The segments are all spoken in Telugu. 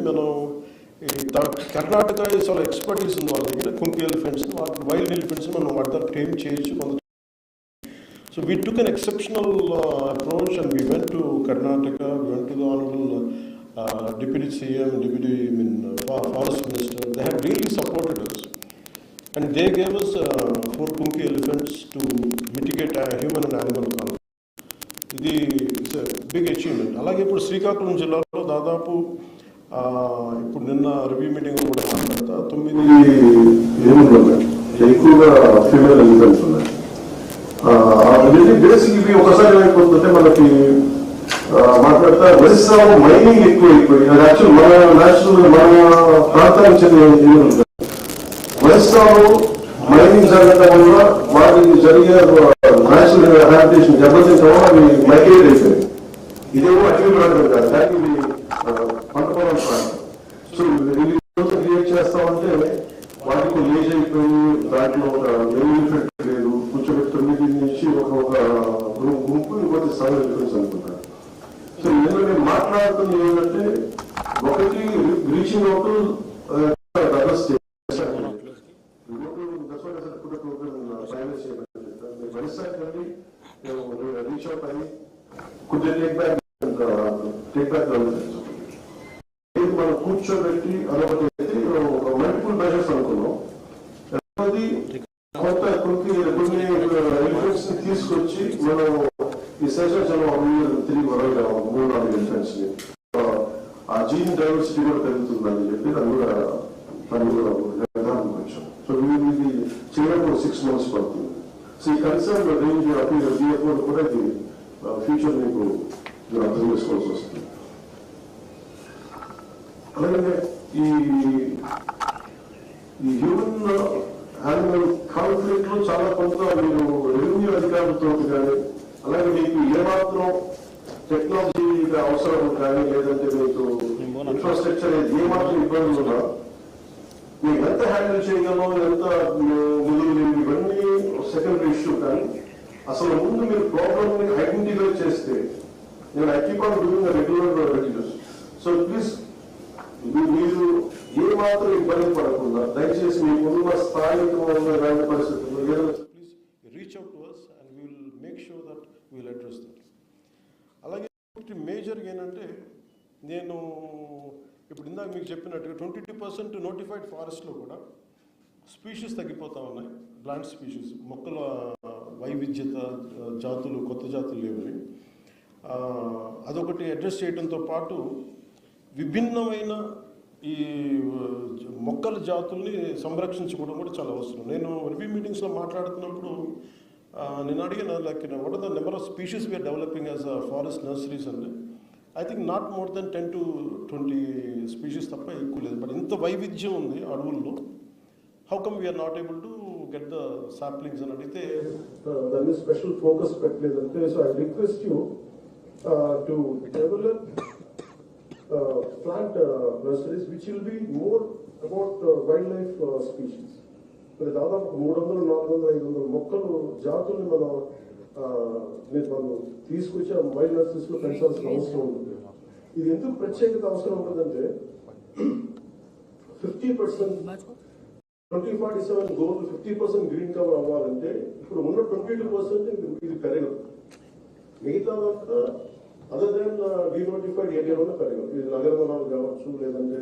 మనం కర్ణాటక చాలా ఎక్స్పర్టీస్ ఉంది వాళ్ళ దగ్గర. కుంకి ఎలిఫెంట్స్, వైల్డ్ ఎలిఫెంట్స్ మనం వాటితో ట్రైన్ చేయొచ్చు. So we took an exceptional approach and we went to Karnataka, we went to the Honorable Deputy CM, Forest Minister. They have really supported us. And they gave us 4 Kunki elephants to mitigate human and animal conflict. This is a big achievement. అలాగే ఇప్పుడు శ్రీకాకుళం జిల్లాలో దాదాపు ఇప్పుడు నిన్న రివ్యూ మీటింగ్ కూడా మాట్లాడతా 9 ఏనుగులు ఉన్నాయి, ఎక్కువగా ఫీమేల్ ఎలిఫెంట్స్ ఉన్నాయి. బేసిక్ ఇవి ఒకసారి ఏమైపోతుందంటే మనకి మాట్లాడతా ఒరిస్సాలో మైనింగ్ ఎక్కువైపోయి, అది యాక్చువల్ మన నేషనల్ మన ప్రాంతానికి చెందిన ఒరిస్సాలో మైనింగ్ జరగడం వల్ల వాటికి జరిగే నేషనల్ హ్యాబిటేషన్ దెబ్బతింటం వల్ల అవి మైగ్రేట్ అయిపోయాయి. ఇదేమో అటవీ ప్రాంతం కాదు, కానీ ఇవి పంట పొలం ప్రాంతం. సో ఇవి క్రియేట్ చేస్తామంటే వాటికి లేజ్ అయిపోయి దాంట్లో ఒక ఎలిఫెంట్ లేదు, కూర్చోబెట్టి 9 నుంచి ఒక గుంపు ఇంకోటి 7 ఎలిఫెంట్స్ అనుకుంటారు. సో ఇందులో నేను మాట్లాడుతుంది ఏంటంటే ఒకటి రీచింగ్ అవుట్ రీచ్ అవుట్ అయ్యి కుదే టేక్ బ్యాక్ మనం కూర్చోబెట్టి అదొకటి ఒక మల్టిపుల్ మెజర్స్ అనుకున్నాం. రెండోది కొత్త కొన్ని ఎలిఫెంట్స్ ని తీసుకొచ్చి మనం ఈ శేషాచలం తిరిగి వరగడం 3-4 ఎలిఫెంట్స్ ని ఆ జీన్ డైవర్సిటీ కూడా పెరుగుతుందని చెప్పి దాన్ని కూడా నిర్ధారణకు వచ్చాం. సో ఇది చేయడం 6 months పడుతుంది. సో ఈ కన్సర్న్ రేంజ్ డిఎఫ్ఓ కూడా ఇది ఫ్యూచర్ మీకు అర్థం చేసుకోవాల్సి వస్తుంది. అలాగే ఈ హ్యూమన్ యానిమల్ కాన్ఫ్లిక్ట్ లో చాలా కొంత మీరు రెవెన్యూ అధికారులతో కానీ, అలాగే మీకు ఏమాత్రం టెక్నాలజీ అవసరం కానీ, లేదంటే మీకు ఇన్ఫ్రాస్ట్రక్చర్ ఏమాత్రం ఇబ్బందులు ఉన్నా మీకు ఎంత హ్యాండిల్ చేయగలం, ఎంత నిధులు, ఇవన్నీ సెకండరీ ఇష్యూ. కానీ అసలు ముందు మీరు ప్రాబ్లమ్ ని ఐడెంటిఫై చేస్తే, నేను I keep on doing regular reviews. So please మీరు ఏ మాత్రం ఇబ్బంది పడకుండా దయచేసి మీకున్న స్థానికమైన ఇలాంటి పరిస్థితుల్లో please reach out to us and we will make sure that we will address that. అలాగే మేజర్గా ఏంటంటే నేను ఇప్పుడు ఇందాక మీకు చెప్పినట్టుగా 22% నోటిఫైడ్ ఫారెస్ట్లో కూడా స్పీషీస్ తగ్గిపోతూ ఉన్నాయి. ప్లాంట్ స్పీషీస్, మొక్కల వైవిధ్యత, జాతులు, కొత్త జాతులు లేవని అదొకటి అడ్రస్ చేయడంతో పాటు విభిన్నమైన ఈ మొక్కల జాతుల్ని సంరక్షించుకోవడం కూడా చాలా అవసరం. నేను రివ్యూ మీటింగ్స్లో మాట్లాడుతున్నప్పుడు నేను అడిగిన like what are the number of species we're developing as forest nurseries అంటే I think not more than 10 to 20 species తప్ప ఎక్కువ లేదు. బట్ ఇంత వైవిధ్యం ఉంది అడవుల్లో, how come we're not able to get the saplings అని అడిగితే దాన్ని స్పెషల్ ఫోకస్ పెట్టలేదంటే. So I request you to develop plant nurseries which will be more about wildlife species. మరి దాదాపు 300, 400, 500 మొక్కలు జాతుల్ని మనం తీసుకొచ్చి వైల్డ్ నర్సరీస్ లో పెంచాల్సిన అవసరం ఉంటుంది. ఇది ఎందుకు ప్రత్యేకత అవసరం ఉంటుందంటే 50% 2047 గోల్ 50% గ్రీన్ కవర్ అవ్వాలంటే ఇప్పుడు ఉన్న 22% ఇది పెరగదు. మిగతాదంతా అదర్ దెన్ డినోటిఫైడ్ ఏరియాలోనే పెరగదు. ఇది నగర వనాలు కావచ్చు, లేదంటే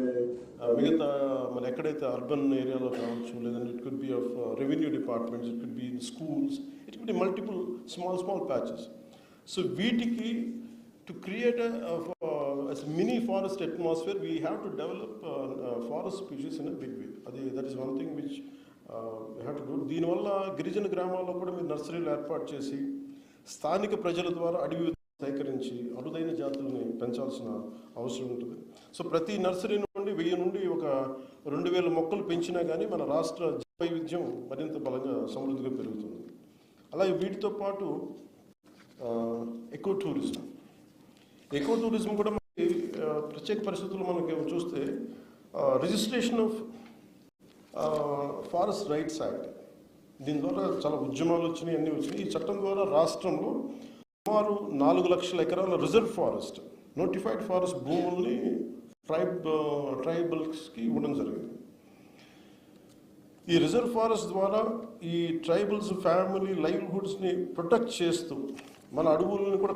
మిగతా మన ఎక్కడైతే అర్బన్ ఏరియాలో కావచ్చు, లేదంటే it could be of revenue departments, it could be in schools, it could be multiple small patches. So వీటికి to create mini forest atmosphere we have to develop forest species in a big way. That is one thing which we have to do. దీనివల్ల గిరిజన గ్రామాల్లో కూడా మీరు నర్సరీలు ఏర్పాటు చేసి స్థానిక ప్రజల ద్వారా అడవి సేకరించి అరుదైన జాతుల్ని పెంచాల్సిన అవసరం ఉంటుంది. సో ప్రతి నర్సరీ నుండి 1000 నుండి ఒక 2000 మొక్కలు పెంచినా కానీ మన రాష్ట్ర వైవిధ్యం మరింత బలంగా సమృద్ధిగా పెరుగుతుంది. అలాగే వీటితో పాటు ఎకో టూరిజం కూడా మనకి ప్రత్యేక పరిస్థితుల్లో మనకి చూస్తే registration of forest rights act, దీని ద్వారా చాలా ఉద్యమాలు వచ్చినాయి, అన్నీ వచ్చినాయి. ఈ చట్టం ద్వారా రాష్ట్రంలో సుమారు 4 లక్షల ఎకరాల రిజర్వ్ ఫారెస్ట్, నోటిఫైడ్ ఫారెస్ట్ భూముల్ని ట్రైబల్స్కి ఇవ్వడం జరిగింది. ఈ రిజర్వ్ ఫారెస్ట్ ద్వారా ఈ ట్రైబల్స్ ఫ్యామిలీ లైవ్లీహుడ్స్ని ప్రొటెక్ట్ చేస్తూ మన అడవులను కూడా